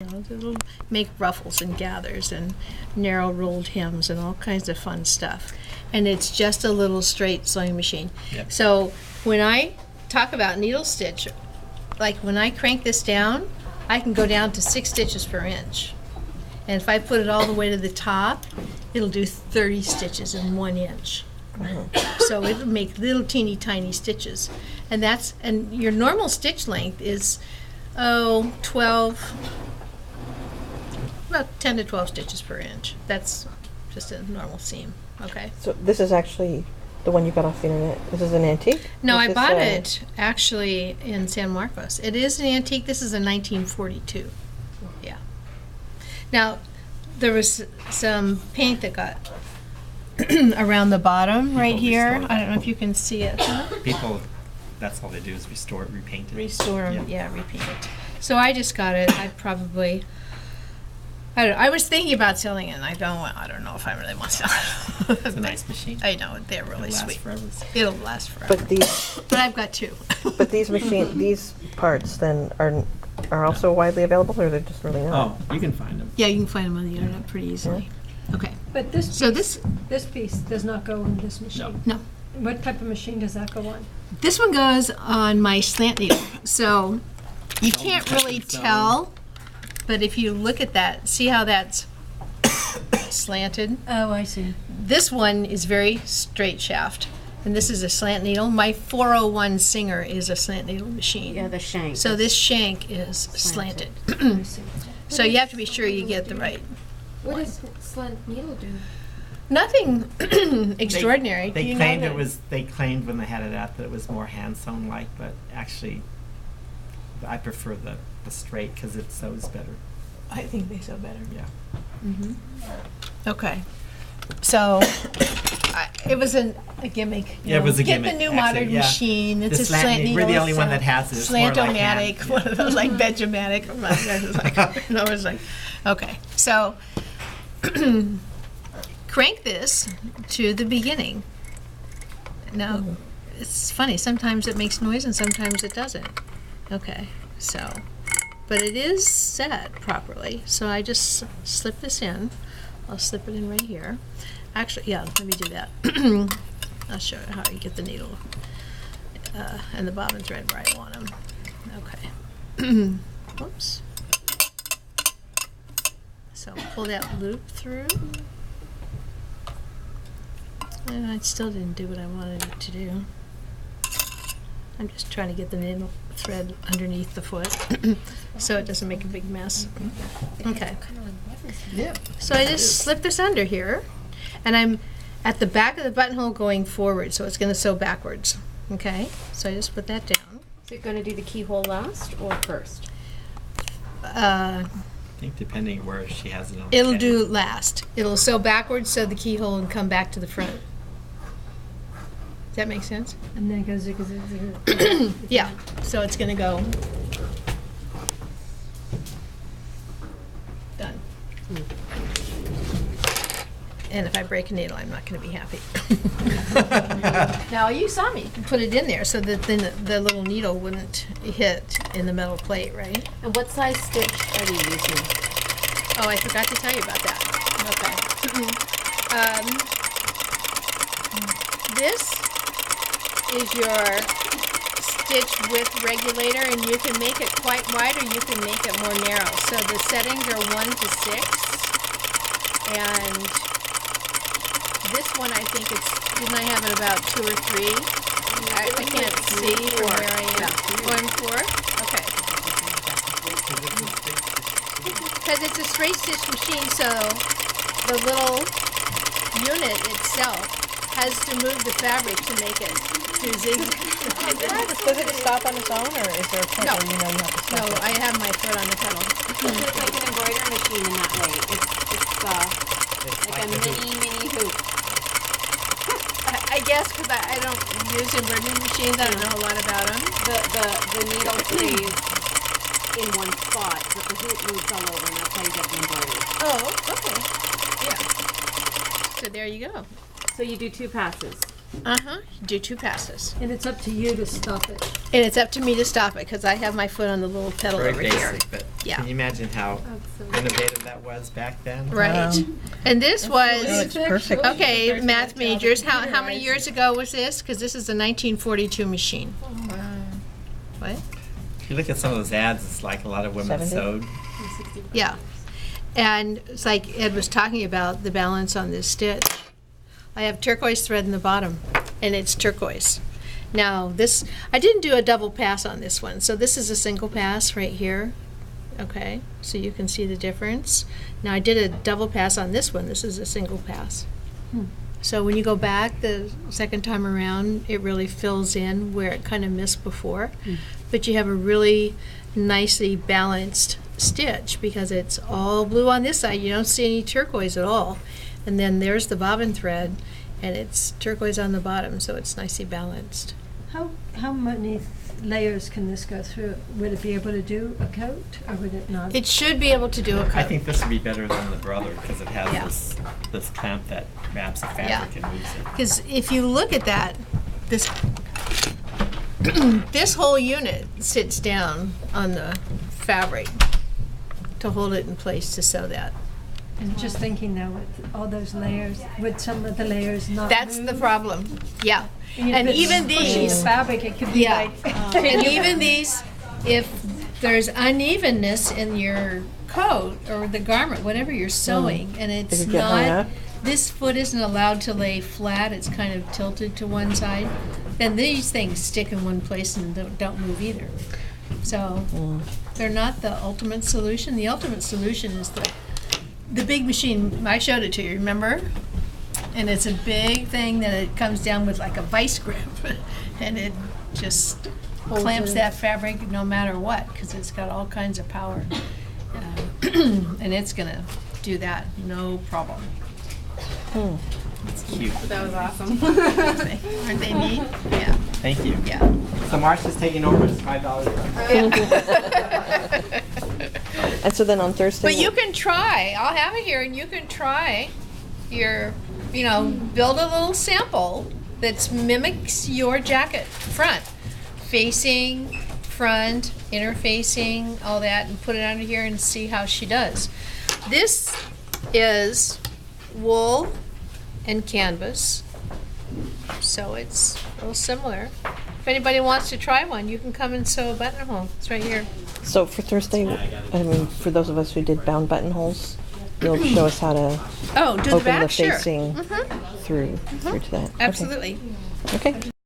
It'll make ruffles and gathers and narrow rolled hems and all kinds of fun stuff. And it's just a little straight sewing machine. Yep. So when I talk about needle stitch, like when I crank this down, I can go down to 6 stitches per inch. And if I put it all the way to the top, it'll do 30 stitches in 1 inch. So it'll make little teeny tiny stitches. And your normal stitch length is, 12, about 10 to 12 stitches per inch. That's just a normal seam, okay? So this is actually the one you got off the internet. This is an antique? No, This I is, bought it actually in San Marcos. It is an antique. This is a 1942. Yeah. Now, there was some paint that got around the bottom right People here. restored I don't know if you can see it. People, that's all they do is restore it, repaint it. Restore 'em, yeah, repaint it. So I just got it. I was thinking about selling it, and I don't know if I really want to sell it. It's a nice machine. I know, they're really It'll last sweet. forever. It'll last forever. But I've got 2. these parts then are also widely available, or they're just really not? Oh, you can find them. Yeah, you can find them on the internet pretty easily. Okay. But this So piece, this piece does not go in this machine. No. What type of machine does that go on? This one goes on my slant needle, so you Don't can't touch really it, so- tell, but if you look at that, see how that's slanted? Oh, I see. This one is very straight shaft, and this is a slant needle. My 401 Singer is a slant needle machine. Yeah, the shank. So this shank is slanted. I see. So you have to be sure you get the right. What does slant needle do? Nothing extraordinary. They You know claimed that- it was. They claimed when they had it out that it was more hand sewn like, but actually, I prefer the straight because it sews better. I think they sew better. Yeah. Okay. So it was a gimmick. you Yeah, it know. was a Get gimmick, the new actually, modern yeah. machine. It's The a slant slant needle, needle. we're the only it's one a that has it. It's more like Slant-o-matic, hand, one of those like Benjamatic. It was like, no, it was like, okay. So crank this to the beginning. Now, it's funny. Sometimes it makes noise and sometimes it doesn't. Okay, so, but it is set properly. So I just slip this in. I'll slip it in right here. Actually, yeah, let me do that. I'll show you how you get the needle and the bobbin thread where I want them. Okay. Whoops. So pull that loop through. And I still didn't do what I wanted it to do. I'm just trying to get the needle thread underneath the foot so it doesn't make a big mess. Okay. So I just slip this under here, and I'm at the back of the buttonhole going forward, so it's going to sew backwards. Okay? So I just put that down. Is it going to do the keyhole last or first? I think depending where she has it on. It'll the do last. It'll sew backwards, sew the keyhole, and come back to the front. Does that make sense? And then it goes zig, zig, zig. Yeah. So it's going to go. Done. And if I break a needle, I'm not going to be happy. Now, you saw me put it in there so that then the little needle wouldn't hit in the metal plate, right? And what size stitch are you using? Oh, I forgot to tell you about that. Okay. This is your stitch width regulator, and you can make it quite wide or you can make it more narrow. So the settings are 1 to 6, and this one I think didn't I have it about 2 or 3? I can't see from where I am. Oh, I'm 4? Okay. Because it's a straight stitch machine, so the little unit itself has to move the fabric to make it do zigzag. Does it stop on its own, or is there a point No. where you know you have to No, stop it? I have my foot on the pedal. It's like an embroidery machine in that way. It's like a mini hoop. I guess because I don't use embroidery machines, I don't know a lot about them. The needle stays in one spot, but the hoop moves all over, and that's how you get the embroidery. Oh, okay. Yeah. So there you go. So you do 2 passes. Do 2 passes. And it's up to you to stop it. And it's up to me to stop it because I have my foot on the little pedal Very over basic, here. but Yeah. Can you imagine how innovative that was back then? Right. Wow. And this That was, looks perfect. okay, math majors, how many years ago was this? Because this is a 1942 machine. What? If you look at some of those ads, it's like a lot of women 70? sewed. Yeah. And it's like Ed was talking about the balance on this stitch. I have turquoise thread in the bottom, and it's turquoise. Now this, I didn't do a double pass on this one, so this is a single pass right here. Okay, so you can see the difference. Now I did a double pass on this one. This is a single pass. So when you go back the second time around, it really fills in where it kind of missed before. But you have a really nicely balanced stitch because it's all blue on this side. You don't see any turquoise at all. And then there's the bobbin thread, and it's turquoise on the bottom, so it's nicely balanced. How many layers can this go through? Would it be able to do a coat, or would it not? It should be able to do a I coat. think this would be better than the brother because it has Yeah. this clamp that wraps the fabric Yeah. and moves it. Because if you look at that, this this whole unit sits down on the fabric to hold it in place to sew that. And just thinking now with all those layers, would some of the layers not That's the move? problem. Yeah. If And it's even pushy these, fabric, it could be yeah. like. And even these, if there's unevenness in your coat or the garment, whatever you're sewing, and it's could get hung not, up. this foot isn't allowed to lay flat, it's kind of tilted to one side, then these things stick in one place and don't move either. So they're not the ultimate solution. The ultimate solution is the big machine. I showed it to you, remember? And it's a big thing that it comes down with like a vice grip, and it just clamps that fabric no matter what, because it's got all kinds of power. And it's gonna do that, no problem. It's cute. That was awesome. Aren't they neat? Yeah, Thank you. yeah. So Marcia's taking over. It's $5. And so then on Thursday. But you can try, I'll have it here, and you can try your, build a little sample that mimics your jacket front, facing, front, interfacing, all that, and put it under here and see how she does. This is wool and canvas, so it's a little similar. If anybody wants to try one, you can come and sew a buttonhole. It's right here. So for Thursday, I mean, for those of us who did bound buttonholes, you'll show us how to Oh, do the open back? the Sure. facing through to that. Okay. Absolutely. Okay.